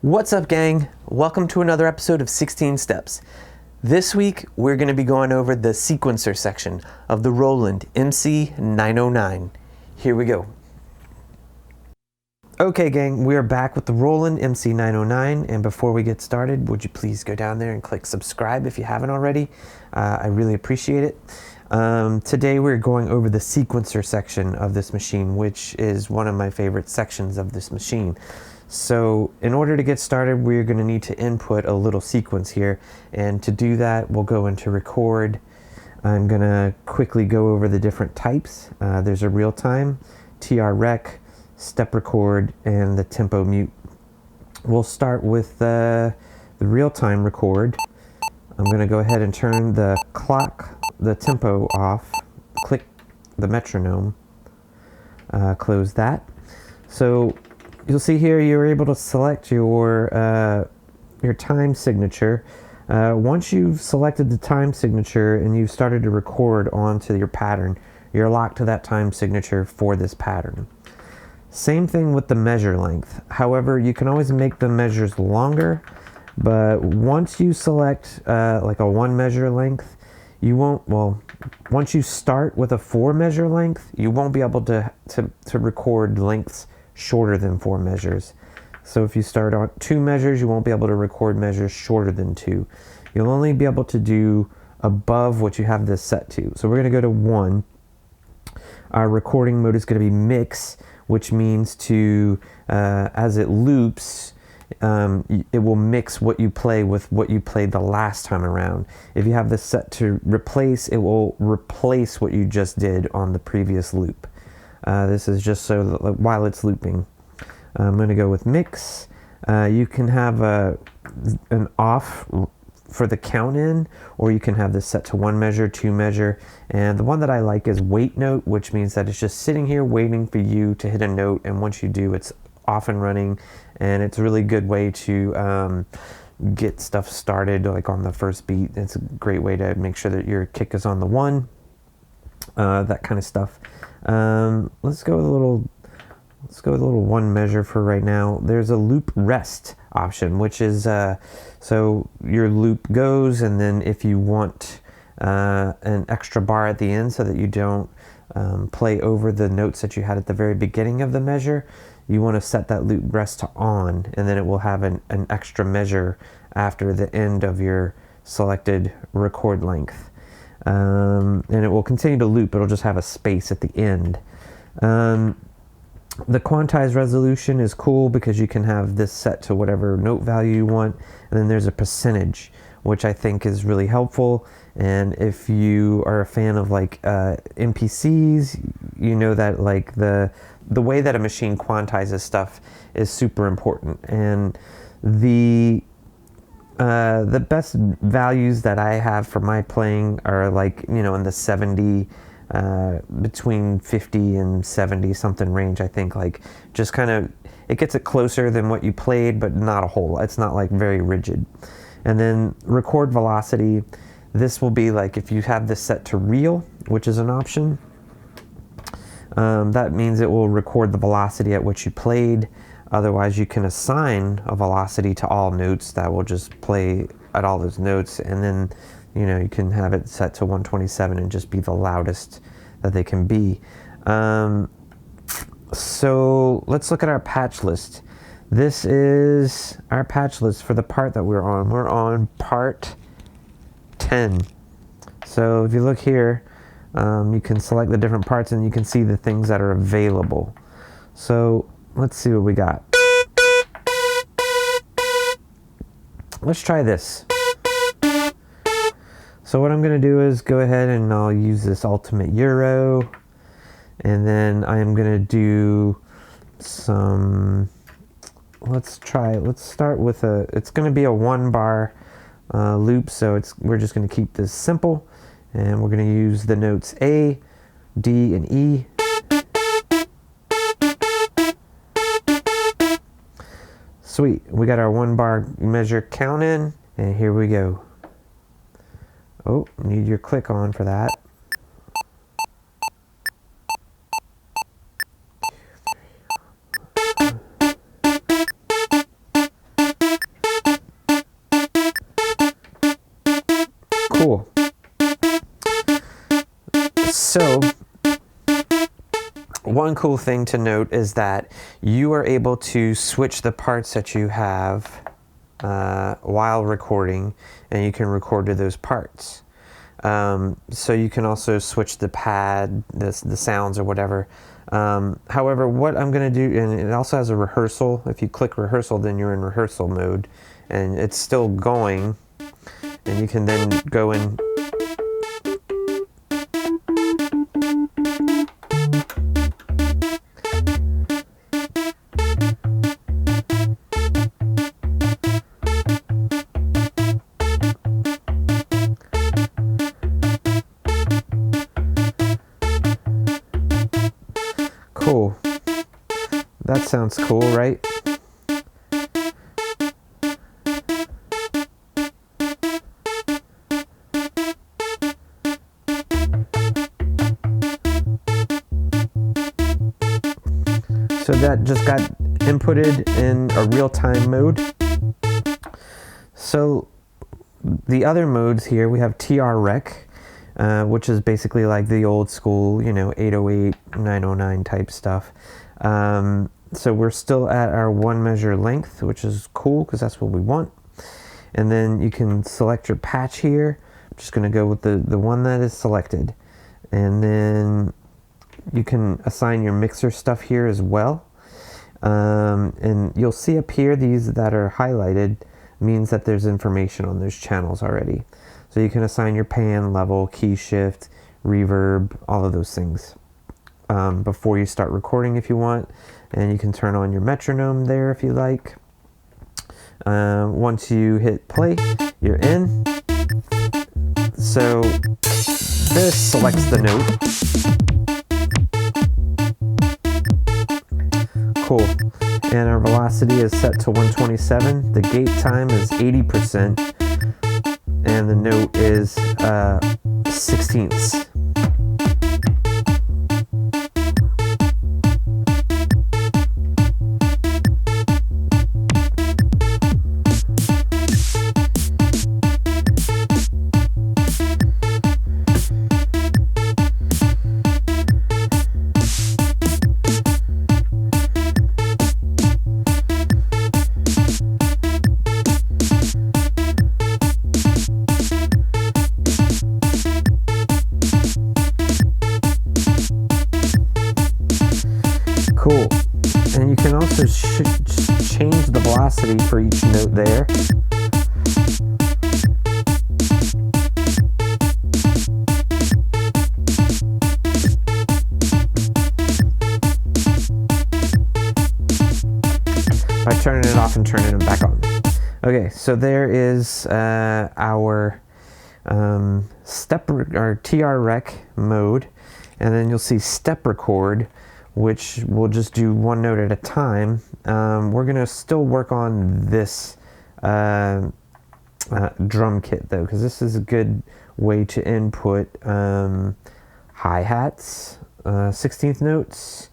What's up, gang? Welcome to another episode of 16 Steps. This week, we're going to be going over the sequencer section of the Roland MC-909. Here we go. Okay, gang, we are back with the Roland MC-909, and before we get started, would you please go down there and click subscribe if you haven't already? I really appreciate it. Today we're going over the sequencer section of this machine, which is one of my favorite sections of this machine. So in order to get started, we're going to need to input a little sequence here, and to do that we'll go into record. I'm going to quickly go over the different types. There's a real time, TR rec, step record, and the tempo mute. We'll start with the real time record. I'm going to go ahead and turn the clock, the tempo off, click the metronome, close that. So you'll see here you're able to select your time signature. Once you've selected the time signature and you've started to record onto your pattern, you're locked to that time signature for this pattern. Same thing with the measure length. However, you can always make the measures longer, but once you select like a 1 measure length, you won't, well, once you start with a 4 measure length, you won't be able to record lengths shorter than 4 measures. So if you start on 2 measures, you won't be able to record measures shorter than 2. You'll only be able to do above what you have this set to. So we're going to go to 1. Our recording mode is going to be mix, which means to as it loops, it will mix what you play with what you played the last time around. If you have this set to replace, it will replace what you just did on the previous loop. This is just so that, like, while it's looping. I'm going to go with mix. You can have an off for the count in, or you can have this set to 1 measure, 2 measure, and the one that I like is wait note, which means that it's just sitting here waiting for you to hit a note, and once you do, it's off and running, and it's a really good way to get stuff started, like on the first beat. It's a great way to make sure that your kick is on the 1, that kind of stuff. Let's go with a little 1 measure for right now. There's a loop rest option, which is so your loop goes, and then if you want an extra bar at the end so that you don't play over the notes that you had at the very beginning of the measure, you want to set that loop rest to on, and then it will have an extra measure after the end of your selected record length. And it will continue to loop. It'll just have a space at the end. The Quantized Resolution is cool because you can have this set to whatever note value you want, and then there's a percentage, which I think is really helpful. And if you are a fan of like MPCs, you know that like the way that a machine quantizes stuff is super important. And the best values that I have for my playing are like, you know, in the 70, between 50 and 70 something range. I think like just kind of, it gets it closer than what you played, but not a whole, it's not like very rigid. And then record velocity, this will be like if you have this set to real, which is an option, that means it will record the velocity at which you played. Otherwise, you can assign a velocity to all notes that will just play at all those notes, and then, you know, you can have it set to 127 and just be the loudest that they can be. So let's look at our patch list. This is our patch list for the part that we're on. We're on part 10. So if you look here, you can select the different parts and you can see the things that are available. So let's see what we got. Let's try this. So what I'm going to do is go ahead and I'll use this Ultimate Euro, and then I am going to do some, let's start with it's going to be a 1 bar loop, so we're just going to keep this simple, and we're going to use the notes A, D, and E. Sweet, we got our 1 bar measure count in, and here we go. Oh, need your click on for that. one cool thing to note is that you are able to switch the parts that you have while recording, and you can record to those parts. So you can also switch the pad, the sounds or whatever. However, what I'm going to do, and it also has a rehearsal. If you click rehearsal, then you're in rehearsal mode, and it's still going, and you can then go in. Cool. That sounds cool, right? So that just got inputted in a real-time mode. So the other modes here, we have TR Rec, which is basically like the old school, 808, 909 type stuff. So we're still at our one measure length, which is cool because that's what we want. And then you can select your patch here. I'm just going to go with the one that is selected. And then you can assign your mixer stuff here as well. And you'll see up here, these that are highlighted means that there's information on those channels already. So you can assign your pan, level, key shift, reverb, all of those things before you start recording if you want. And you can turn on your metronome there if you like. Once you hit play, you're in. So this selects the note. Cool. And our velocity is set to 127. The gate time is 80%. And the note is 16ths. Cool. And you can also change the velocity for each note there. By turning it off and turning it back on. Okay, so there is our step or TR Rec mode, and then you'll see step record, which will just do one note at a time. We're gonna still work on this drum kit though, because this is a good way to input hi-hats, 16th notes.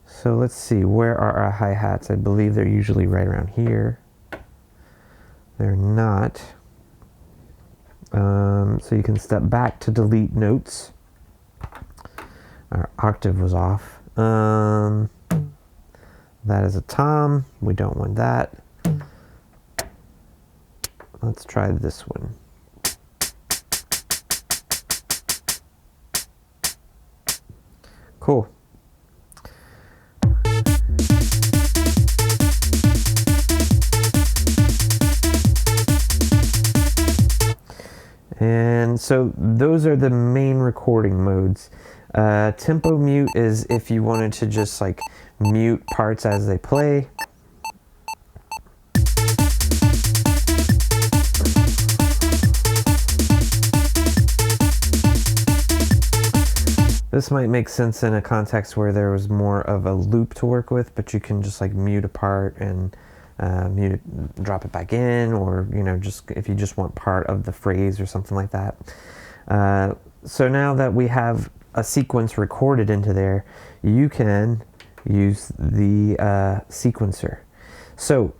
So let's see, where are our hi-hats? I believe they're usually right around here. They're not. So you can step back to delete notes. Our octave was off. That is a tom. We don't want that. Let's try this one. Cool. And so those are the main recording modes. Tempo mute is if you wanted to just like mute parts as they play. This might make sense in a context where there was more of a loop to work with, but you can just like mute a part and mute it, drop it back in, or just if you just want part of the phrase or something like that. So now that we have a sequence recorded into there, you can use the sequencer. So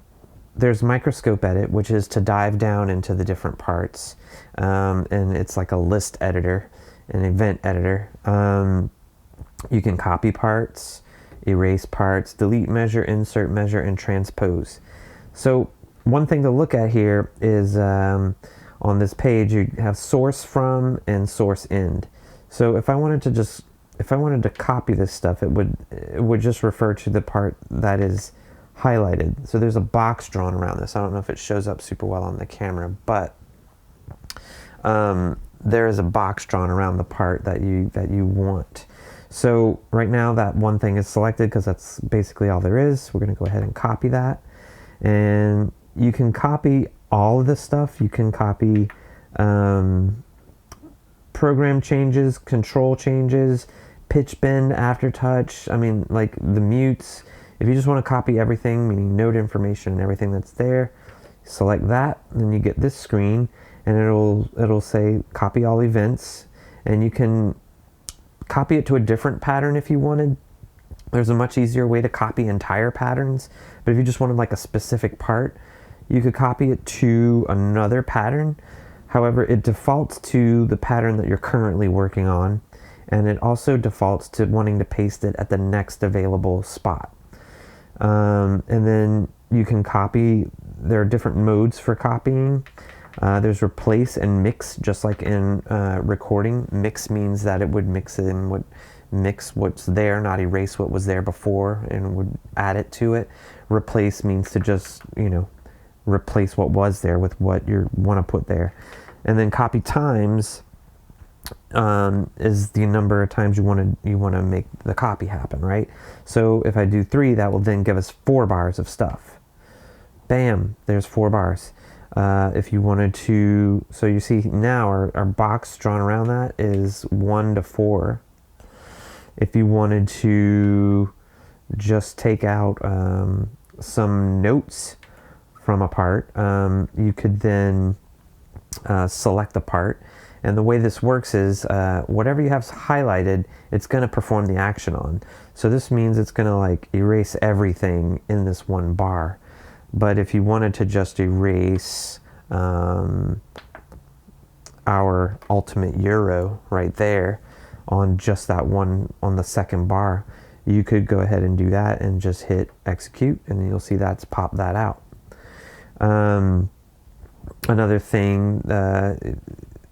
there's Microscope edit, which is to dive down into the different parts, and it's like a list editor, an event editor. You can copy parts, erase parts, delete measure, insert measure, and transpose. So one thing to look at here is on this page you have source from and source end. So if I wanted to copy this stuff, it would just refer to the part that is highlighted. So there's a box drawn around this. I don't know if it shows up super well on the camera, but there is a box drawn around the part that you want. So right now that one thing is selected because that's basically all there is. We're going to go ahead and copy that, and you can copy all of this stuff. You can copy program changes, control changes, pitch bend, aftertouch. I mean, like the mutes. If you just want to copy everything, meaning note information and everything that's there, select that, and then you get this screen, and it'll say copy all events, and you can copy it to a different pattern if you wanted. There's a much easier way to copy entire patterns, but if you just wanted like a specific part, you could copy it to another pattern. However, it defaults to the pattern that you're currently working on, and it also defaults to wanting to paste it at the next available spot. And then you can copy. There are different modes for copying. There's replace and mix, just like in recording. Mix means that it would mix what's there, not erase what was there before, and would add it to it. Replace means to just, replace what was there with what you want to put there. And then copy times is the number of times you want to make the copy happen, right? So if I do 3, that will then give us 4 bars of stuff. Bam, there's 4 bars. If you wanted to, so you see now our box drawn around that is 1 to 4. If you wanted to just take out some notes from a part, you could then select the part. And the way this works is whatever you have highlighted, it's going to perform the action on. So this means it's going to like erase everything in this one bar. But if you wanted to just erase our ultimate euro right there on just that one, on the second bar, you could go ahead and do that and just hit execute, and you'll see that's popped that out. Another thing,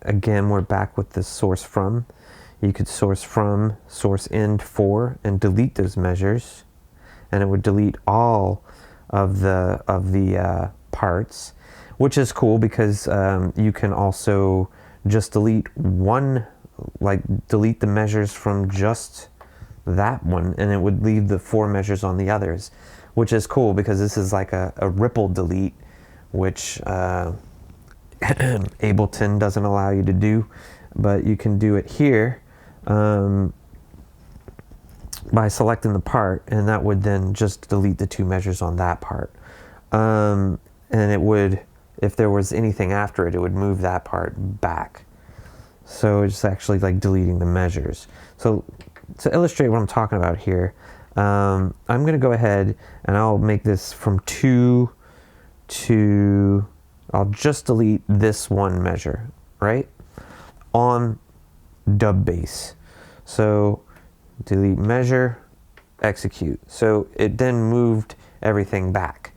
again, we're back with the source from. You could source from, source end for, and delete those measures, and it would delete all of the parts, which is cool because you can also just delete one, like delete the measures from just that one, and it would leave the 4 measures on the others, which is cool because this is like a ripple delete, which Ableton doesn't allow you to do, but you can do it here by selecting the part, and that would then just delete the 2 measures on that part. And it would, if there was anything after it, it would move that part back. So it's actually like deleting the measures. So to illustrate what I'm talking about here, I'm going to go ahead and I'll make this from 2 to, I'll just delete this one measure, right? On dub bass. So delete measure, execute. So it then moved everything back.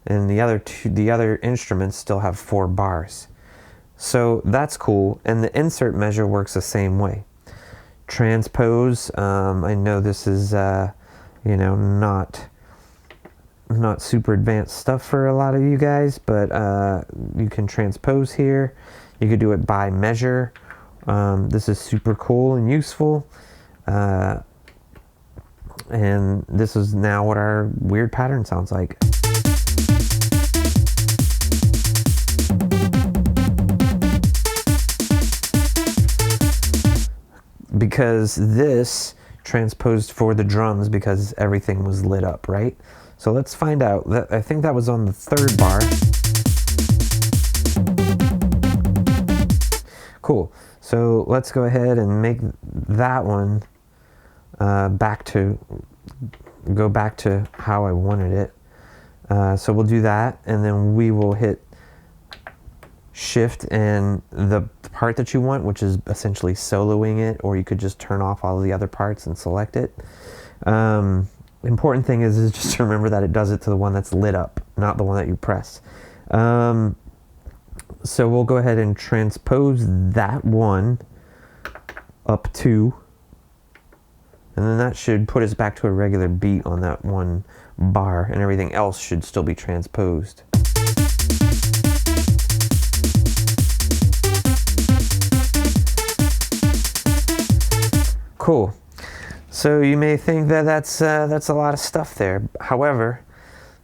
And the other instruments still have 4 bars. So that's cool. And the insert measure works the same way. Transpose, I know this is not super advanced stuff for a lot of you guys, but you can transpose here. You could do it by measure. This is super cool and useful. And this is now what our weird pattern sounds like. Because this transposed for the drums because everything was lit up, right? So let's find out. I think that was on the 3rd bar. Cool. So let's go ahead and make that one go back to how I wanted it. So we'll do that, and then we will hit shift and the part that you want, which is essentially soloing it, or you could just turn off all of the other parts and select it. important thing is just to remember that it does it to the one that's lit up, not the one that you press. So we'll go ahead and transpose that one up 2, and then that should put us back to a regular beat on that one bar, and everything else should still be transposed. Cool. So you may think that that's a lot of stuff there. However,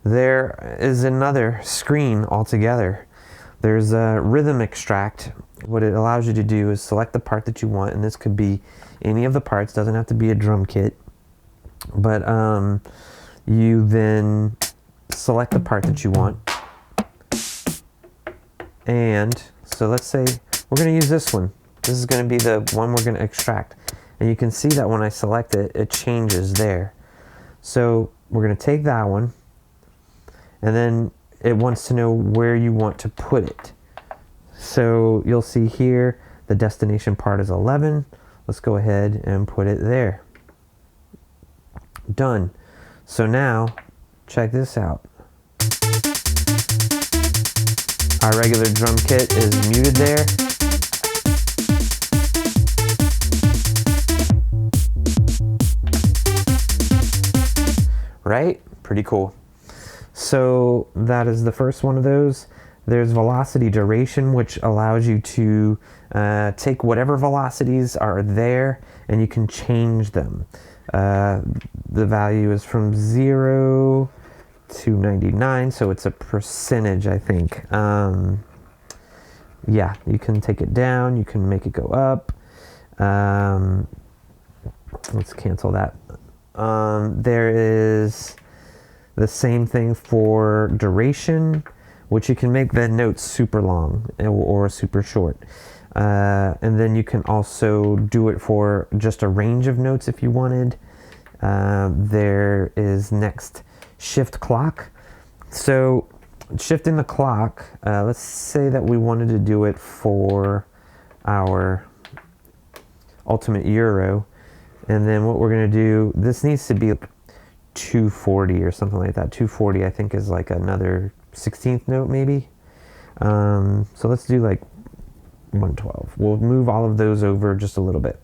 there is another screen altogether. There's a rhythm extract. What it allows you to do is select the part that you want, and this could be any of the parts, doesn't have to be a drum kit. But you then select the part that you want. And so let's say we're going to use this one. This is going to be the one we're going to extract. And you can see that when I select it, it changes there. So we're going to take that one, and then it wants to know where you want to put it. So you'll see here the destination part is 11. Let's go ahead and put it there. Done. So now check this out. Our regular drum kit is muted there. Right? Pretty cool. So that is the first one of those. There's velocity duration, which allows you to take whatever velocities are there and you can change them. The value is from 0 to 99, so it's a percentage, I think. Yeah, you can take it down, you can make it go up. Let's cancel that. There is the same thing for duration, which you can make the notes super long or super short. And then you can also do it for just a range of notes if you wanted. There is next shift clock. So shifting the clock, let's say that we wanted to do it for our ultimate euro. And then what we're going to do, this needs to be 240 or something like that. 240 I think is like another 16th note maybe. So let's do like 112. We'll move all of those over just a little bit.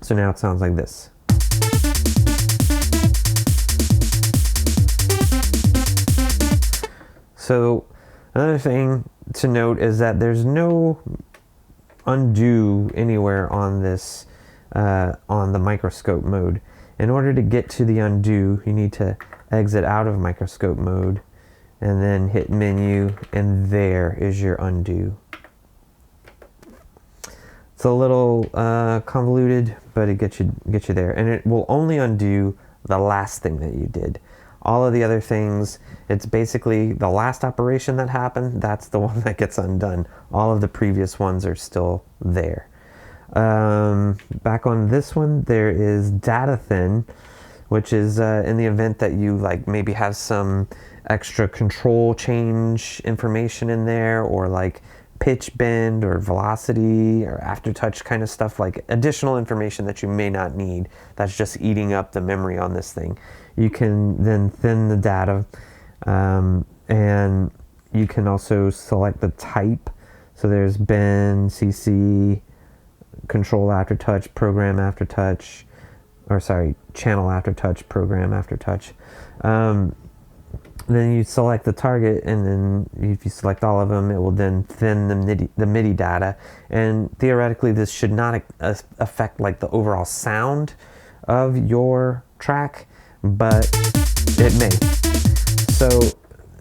So now it sounds like this. So another thing to note is that there's no undo anywhere on this on the microscope mode. In order to get to the undo, you need to exit out of microscope mode and then hit menu, and there is your undo. It's a little convoluted, but it gets you there, and it will only undo the last thing that you did. All of the other things, it's basically the last operation that happened, that's the one that gets undone. All of the previous ones are still there. Back on this one, there is data thin, which is in the event that you like maybe have some extra control change information in there, or like pitch bend or velocity or aftertouch kind of stuff, like additional information that you may not need that's just eating up the memory on this thing. You can then thin the data, and you can also select the type. So there's bend, CC, control aftertouch, program aftertouch, or sorry, channel aftertouch, program aftertouch. Then you select the target, and then if you select all of them, it will then thin the MIDI data. And theoretically, this should not affect like the overall sound of your track, but it may. So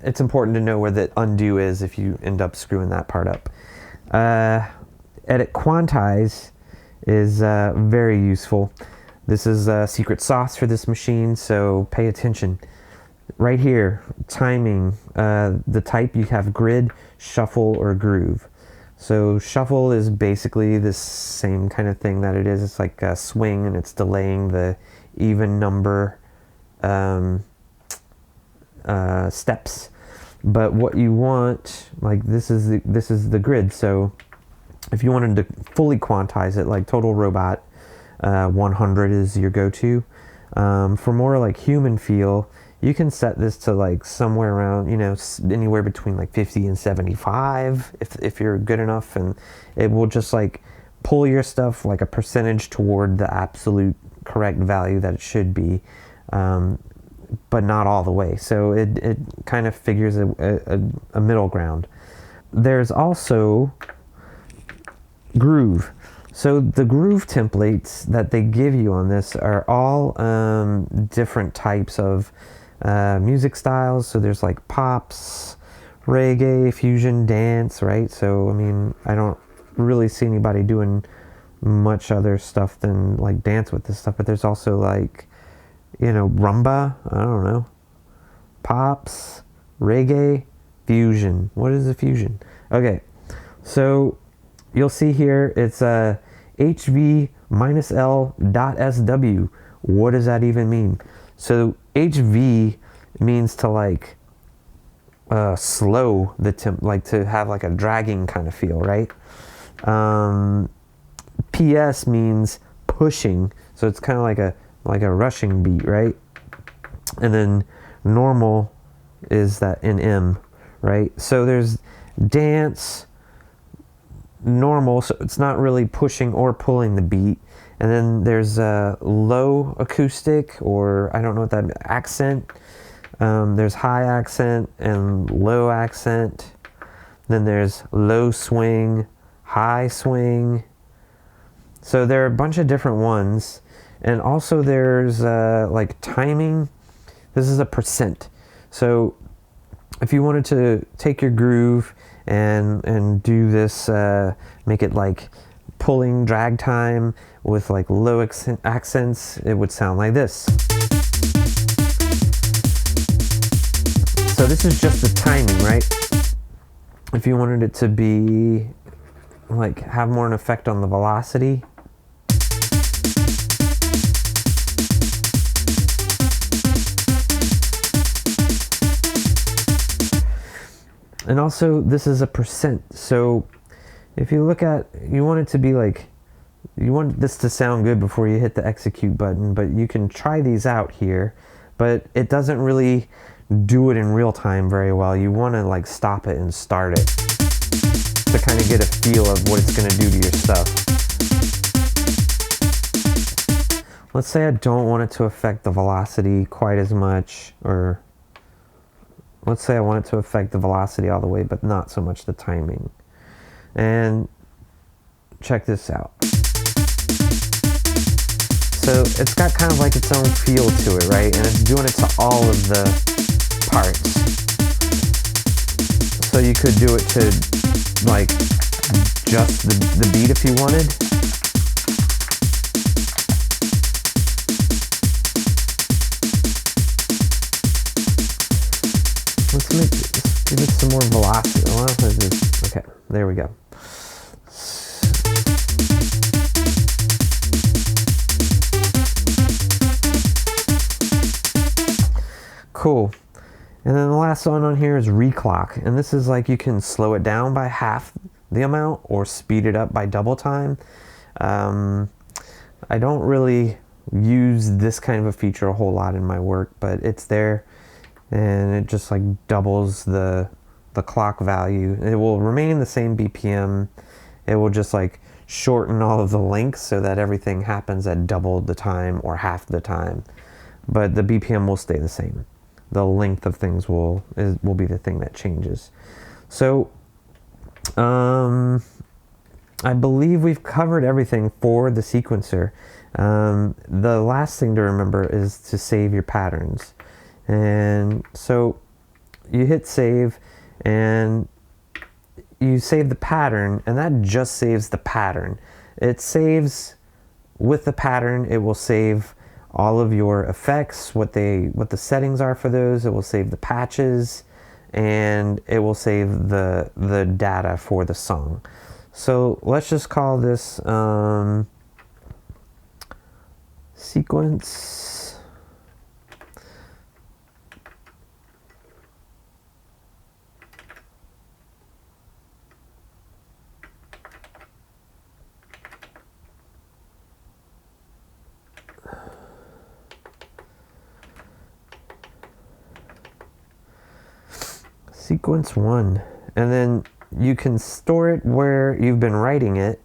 it's important to know where the undo is if you end up screwing that part up. Edit Quantize is very useful. This is a secret sauce for this machine, so pay attention. Right here, timing, the type, you have grid, shuffle, or groove. So shuffle is basically the same kind of thing that it is. It's like a swing, and it's delaying the even number steps. But what you want, like this is the grid. So if you wanted to fully quantize it, like Total Robot, 100 is your go-to. For more like human feel, you can set this to like somewhere around, you know, anywhere between like 50 and 75 if you're good enough, and it will just like pull your stuff like a percentage toward the absolute correct value that it should be, but not all the way. So it kind of figures a middle ground. There's also Groove. So the Groove templates that they give you on this are all different types of music styles. So there's like pops, reggae, fusion, dance, right? So I mean, I don't really see anybody doing much other stuff than like dance with this stuff, but there's also like, you know, rumba, I don't know, pops, reggae, fusion. What is a fusion? Okay, so you'll see here it's a HV-L.SW. What does that even mean? So HV means to like slow the temp, like to have like a dragging kind of feel, right? PS means pushing, so it's kind of like a rushing beat, right? And then normal is that in M, right? So there's dance, normal, so it's not really pushing or pulling the beat. And then there's low acoustic, or I don't know what that means, accent. There's high accent and low accent. Then there's low swing, high swing. So there are a bunch of different ones. And also there's like timing. This is a percent. So if you wanted to take your groove and do this, make it like pulling drag time with like low accents, it would sound like this. So this is just the timing, right? If you wanted it to be like have more an effect on the velocity, and also this is a percent. So if you look at, you want it to be like, you want this to sound good before you hit the execute button, but you can try these out here, but it doesn't really do it in real time very well. You want to like stop it and start it to kind of get a feel of what it's going to do to your stuff. Let's say I don't want it to affect the velocity quite as much, or let's say I want it to affect the velocity all the way, but not so much the timing. And check this out. So it's got kind of like its own feel to it, right? And it's doing it to all of the parts. So you could do it to like just the beat if you wanted. Let's give it some more velocity. Okay, there we go. Cool. And then the last one on here is Reek Lock, and this is like you can slow it down by half the amount or speed it up by double time. I don't really use this kind of a feature a whole lot in my work, but it's there, and it just like doubles the clock value. It will remain the same BPM. It will just like shorten all of the lengths so that everything happens at double the time or half the time, but the BPM will stay the same. The length of things will be the thing that changes. So I believe we've covered everything for the sequencer. The last thing to remember is to save your patterns. And so you hit save and you save the pattern, and that just saves the pattern. It saves with the pattern. It will save all of your effects, what the settings are for those. It will save the patches, and it will save the data for the song. So let's just call this sequence. Sequence 1. And then you can store it where you've been writing it,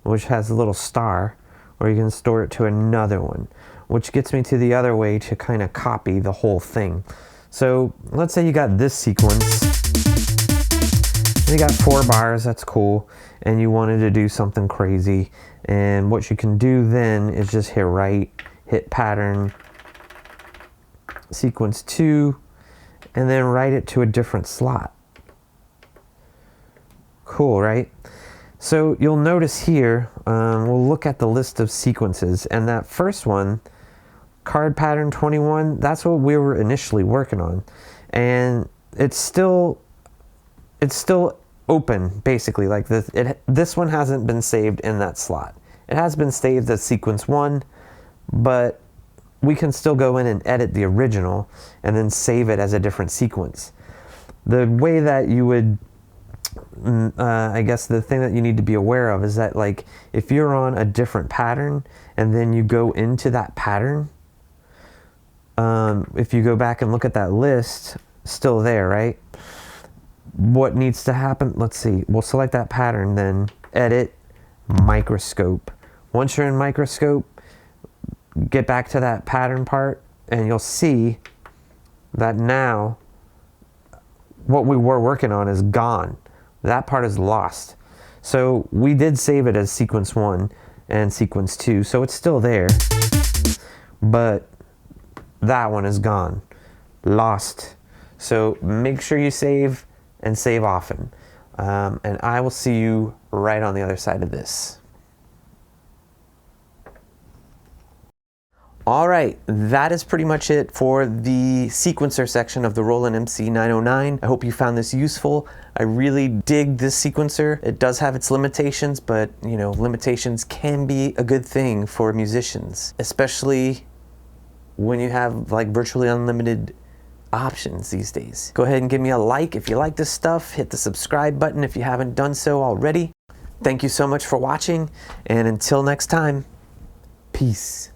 which has a little star, or you can store it to another one, which gets me to the other way to kind of copy the whole thing. So let's say you got this sequence, you got 4 bars, that's cool, and you wanted to do something crazy. And what you can do then is just hit write, hit pattern, sequence 2, and then write it to a different slot. Cool, right? So you'll notice here, we'll look at the list of sequences, and that first one, card pattern 21, that's what we were initially working on. And it's still open, basically. Like this one hasn't been saved in that slot. It has been saved as sequence 1, but we can still go in and edit the original and then save it as a different sequence. The way that you would, I guess the thing that you need to be aware of is that, like, if you're on a different pattern and then you go into that pattern, if you go back and look at that list, still there, right? What needs to happen, let's see, we'll select that pattern, then edit, Microscope. Once you're in Microscope, get back to that pattern part, and you'll see that now what we were working on is gone. That part is lost. So we did save it as sequence 1 and sequence 2, so it's still there, but that one is gone, lost. So make sure you save and save often. And I will see you right on the other side of this. All right, that is pretty much it for the sequencer section of the Roland MC-909. I hope you found this useful. I really dig this sequencer. It does have its limitations, but you know, limitations can be a good thing for musicians, especially when you have like virtually unlimited options these days. Go ahead and give me a like if you like this stuff. Hit the subscribe button if you haven't done so already. Thank you so much for watching, and until next time, peace.